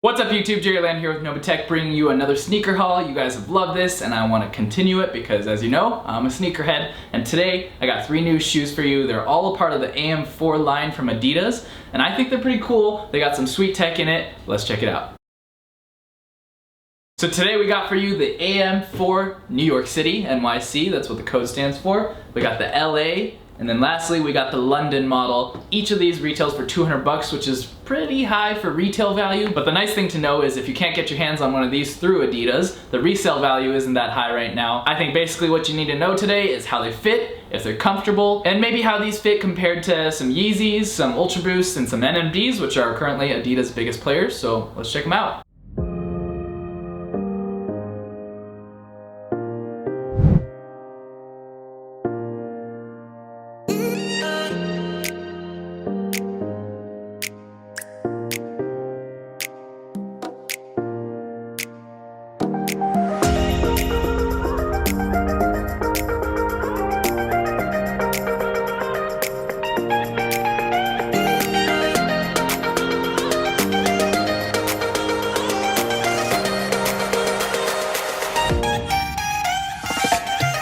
What's up YouTube, Jerryland here with NOBA Tech, bringing you another sneaker haul. You guys have loved this and I want to continue it because, as you know, I'm a sneakerhead, and today I got 3 new shoes for you. They're all a part of the AM4 line from Adidas and I think they're pretty cool. They got some sweet tech in it. Let's check it out. So today we got for you the AM4 New York City, NYC, that's what the code stands for. We got the LA, and then lastly we got the London model. Each of these retails for 200 bucks, which is pretty high for retail value, but the nice thing to know is if you can't get your hands on one of these through Adidas, the resale value isn't that high right now. I think basically what you need to know today is how they fit, if they're comfortable, and maybe how these fit compared to some Yeezys, some UltraBoosts, and some NMDs, which are currently Adidas' biggest players, so let's check them out.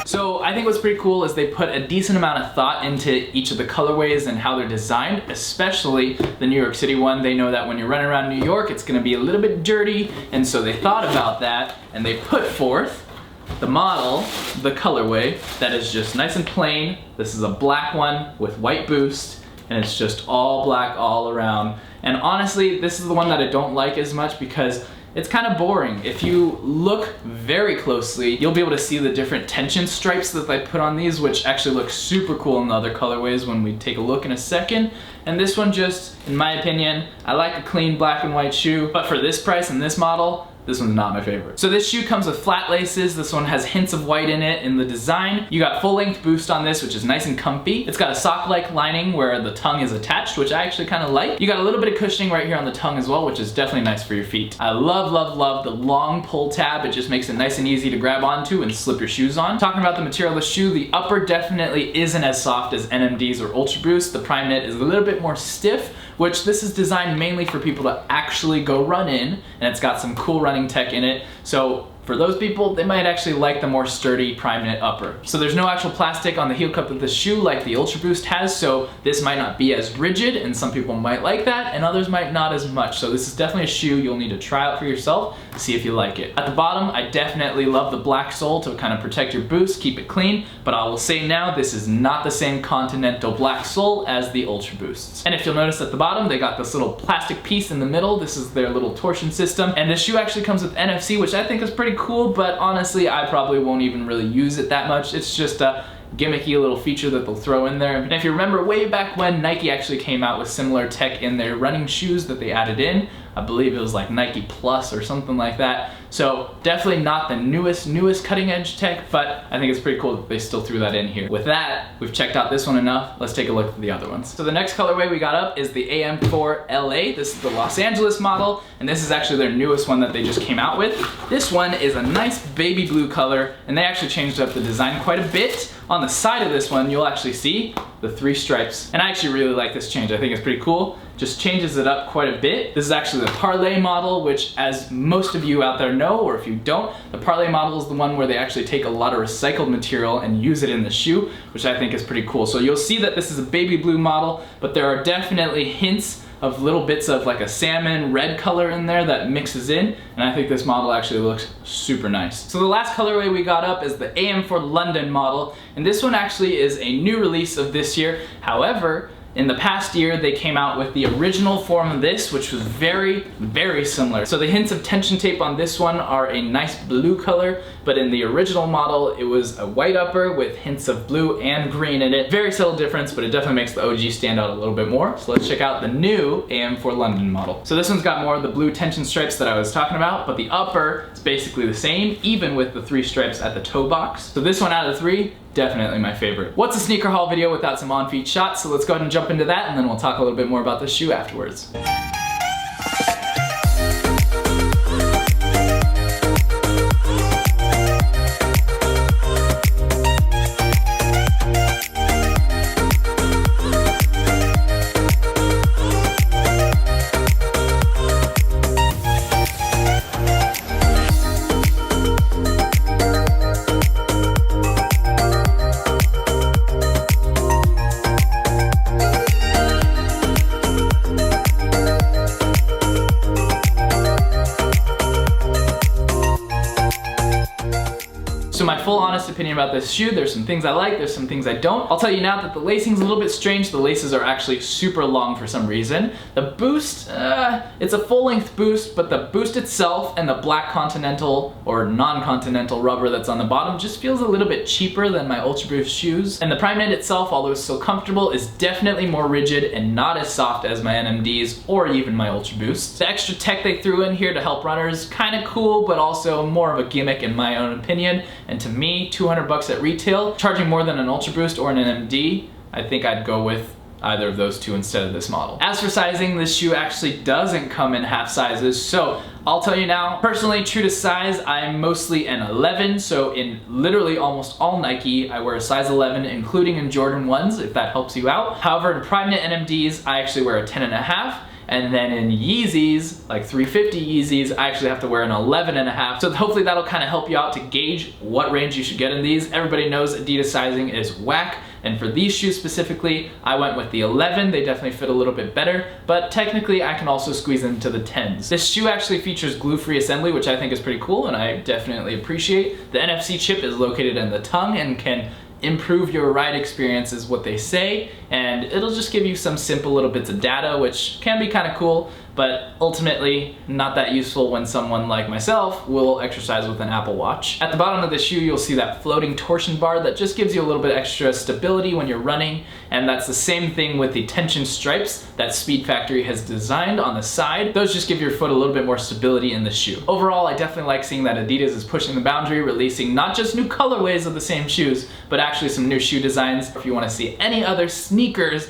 So I think what's pretty cool is they put a decent amount of thought into each of the colorways and how they're designed, especially the New York City one. They know that when you're running around New York, it's gonna be a little bit dirty, and so they thought about that and they put forth the model, the colorway, that is just nice and plain. This is a black one with white boost, and it's just all black all around. And honestly, this is the one that I don't like as much because it's kind of boring. If you look very closely, you'll be able to see the different tension stripes that they put on these, which actually look super cool in the other colorways when we take a look in a second. And this one just, in my opinion, I like a clean black and white shoe, but for this price and this model, this one's not my favorite. So this shoe comes with flat laces. This one has hints of white in it in the design. You got full length boost on this, which is nice and comfy. It's got a sock-like lining where the tongue is attached, which I actually kind of like. You got a little bit of cushioning right here on the tongue as well, which is definitely nice for your feet. I love, love, love the long pull tab. It just makes it nice and easy to grab onto and slip your shoes on. Talking about the material of the shoe, the upper definitely isn't as soft as NMDs or UltraBoost. The prime knit is a little bit more stiff, which this is designed mainly for people to actually go run in, and it's got some cool running tech in it. So for those people, they might actually like the more sturdy prime knit upper. So there's no actual plastic on the heel cup of the shoe like the UltraBoost has, so this might not be as rigid, and some people might like that, and others might not as much. So this is definitely a shoe you'll need to try out for yourself, see if you like it. At the bottom, I definitely love the black sole to kind of protect your boots, keep it clean, but I will say now, this is not the same Continental black sole as the UltraBoosts. And if you'll notice at the bottom, they got this little plastic piece in the middle. This is their little torsion system, and this shoe actually comes with NFC, which I think is pretty cool, but honestly, I probably won't even really use it that much. It's just a gimmicky little feature that they'll throw in there. And if you remember way back when Nike actually came out with similar tech in their running shoes that they added in, I believe it was like Nike Plus or something like that. So definitely not the newest cutting edge tech, but I think it's pretty cool that they still threw that in here. With that, we've checked out this one enough. Let's take a look at the other ones. So the next colorway we got up is the AM4 LA. This is the Los Angeles model, and this is actually their newest one that they just came out with. This one is a nice baby blue color, and they actually changed up the design quite a bit. On the side of this one, you'll actually see the 3 stripes. And I actually really like this change. I think it's pretty cool. Just changes it up quite a bit. This is actually the Parlay model, which, as most of you out there know, or if you don't, the Parlay model is the one where they actually take a lot of recycled material and use it in the shoe, which I think is pretty cool. So you'll see that this is a baby blue model, but there are definitely hints of little bits of like a salmon red color in there that mixes in, and I think this model actually looks super nice. So the last colorway we got up is the AM4 London model, and this one actually is a new release of this year. However, in the past year, they came out with the original form of this, which was very, very similar. So the hints of tension tape on this one are a nice blue color, but in the original model, it was a white upper with hints of blue and green in it. Very subtle difference, but it definitely makes the OG stand out a little bit more. So let's check out the new AM4 London model. So this one's got more of the blue tension stripes that I was talking about, but the upper is basically the same, even with the 3 stripes at the toe box. So this one out of the 3, definitely my favorite. What's a sneaker haul video without some on-feet shots? So let's go ahead and jump into that, and then we'll talk a little bit more about the shoe afterwards. my full honest opinion about this shoe, there's some things I like, there's some things I don't. I'll tell you now that the lacing's a little bit strange. The laces are actually super long for some reason. The boost, it's a full-length boost, but the boost itself and the black continental or non-continental rubber that's on the bottom just feels a little bit cheaper than my UltraBoost shoes. And the Prime Knit itself, although it's still comfortable, is definitely more rigid and not as soft as my NMDs or even my UltraBoost. The extra tech they threw in here to help runners, kind of cool, but also more of a gimmick in my own opinion. And to me, 200 bucks at retail, charging more than an UltraBoost or an NMD, I think I'd go with either of those two instead of this model. As for sizing, this shoe actually doesn't come in half sizes, so I'll tell you now, personally, true to size, I'm mostly an 11, so in literally almost all Nike, I wear a size 11, including in Jordan 1s, if that helps you out. However, in Prime Knit NMDs, I actually wear a 10.5, and then in Yeezys, like 350 Yeezys, I actually have to wear an 11.5. So hopefully that'll kind of help you out to gauge what range you should get in these. Everybody knows Adidas sizing is whack. And for these shoes specifically, I went with the 11. They definitely fit a little bit better, but technically I can also squeeze into the 10s. This shoe actually features glue-free assembly, which I think is pretty cool and I definitely appreciate. The NFC chip is located in the tongue and can improve your ride experience is what they say, and it'll just give you some simple little bits of data, which can be kind of cool, but ultimately not that useful when someone like myself will exercise with an Apple Watch. At the bottom of the shoe, you'll see that floating torsion bar that just gives you a little bit extra stability when you're running, and that's the same thing with the tension stripes that Speed Factory has designed on the side. Those just give your foot a little bit more stability in the shoe. Overall, I definitely like seeing that Adidas is pushing the boundary, releasing not just new colorways of the same shoes, but actually some new shoe designs. If you want to see any other sneakers,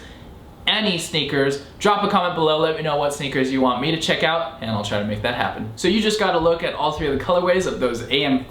drop a comment below, let me know what sneakers you want me to check out, and I'll try to make that happen. So you just got to look at all three of the colorways of those AM4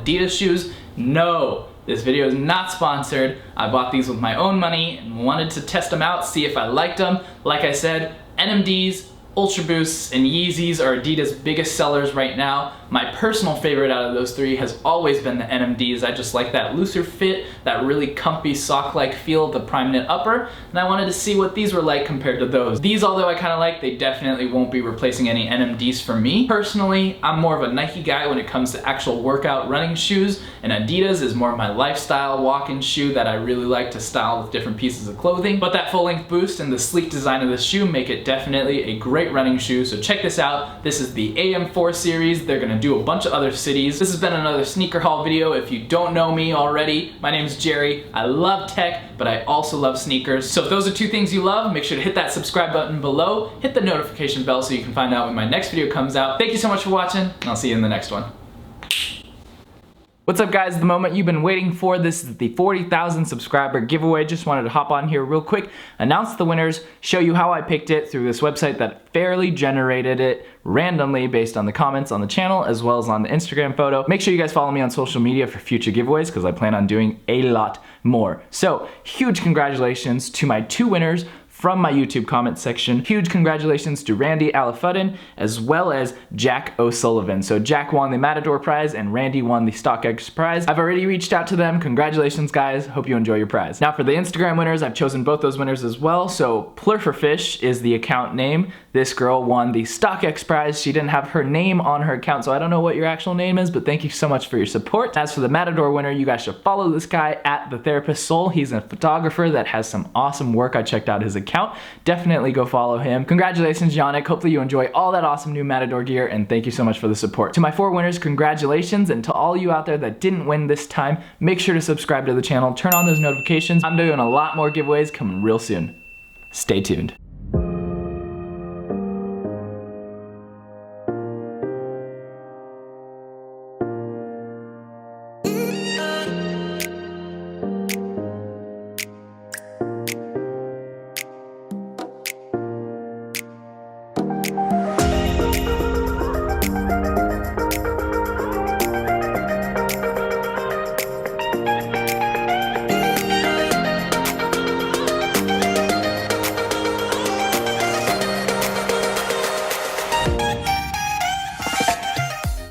Adidas shoes. No, this video is not sponsored. I bought these with my own money and wanted to test them out, see if I liked them. Like I said, NMDs, UltraBoosts, and Yeezys are Adidas' biggest sellers right now. My personal favorite out of those three has always been the NMDs. I just like that looser fit, that really comfy sock-like feel of the Prime Knit upper, and I wanted to see what these were like compared to those. These, although I kind of like, they definitely won't be replacing any NMDs for me. Personally, I'm more of a Nike guy when it comes to actual workout running shoes, and Adidas is more of my lifestyle walking shoe that I really like to style with different pieces of clothing. But that full-length boost and the sleek design of the shoe make it definitely a great running shoe, so check this out. This is the AM4 series. They're gonna do a bunch of other cities. This has been another sneaker haul video. If you don't know me already, my name is Jerry. I love tech, but I also love sneakers. So if those are two things you love, make sure to hit that subscribe button below, hit the notification bell so you can find out when my next video comes out. Thank you so much for watching, and I'll see you in the next one. What's up guys, the moment you've been waiting for. This is the 40,000 subscriber giveaway. Just wanted to hop on here real quick, announce the winners, show you how I picked it through this website that fairly generated it randomly based on the comments on the channel as well as on the Instagram photo. Make sure you guys follow me on social media for future giveaways because I plan on doing a lot more. So huge congratulations to my two winners from my YouTube comment section. Huge congratulations to Randy Alafuddin as well as Jack O'Sullivan. So Jack won the Matador prize and Randy won the StockX prize. I've already reached out to them. Congratulations guys, hope you enjoy your prize. Now for the Instagram winners, I've chosen both those winners as well. So Plurferfish is the account name. This girl won the StockX prize. She didn't have her name on her account, so I don't know what your actual name is, but thank you so much for your support. As for the Matador winner, you guys should follow this guy at The Therapist Soul. He's a photographer that has some awesome work. I checked out his account. Definitely go follow him. Congratulations, Yannick. Hopefully you enjoy all that awesome new Matador gear, and thank you so much for the support. To my four winners, congratulations, and to all you out there that didn't win this time, make sure to subscribe to the channel, turn on those notifications. I'm doing a lot more giveaways coming real soon. Stay tuned.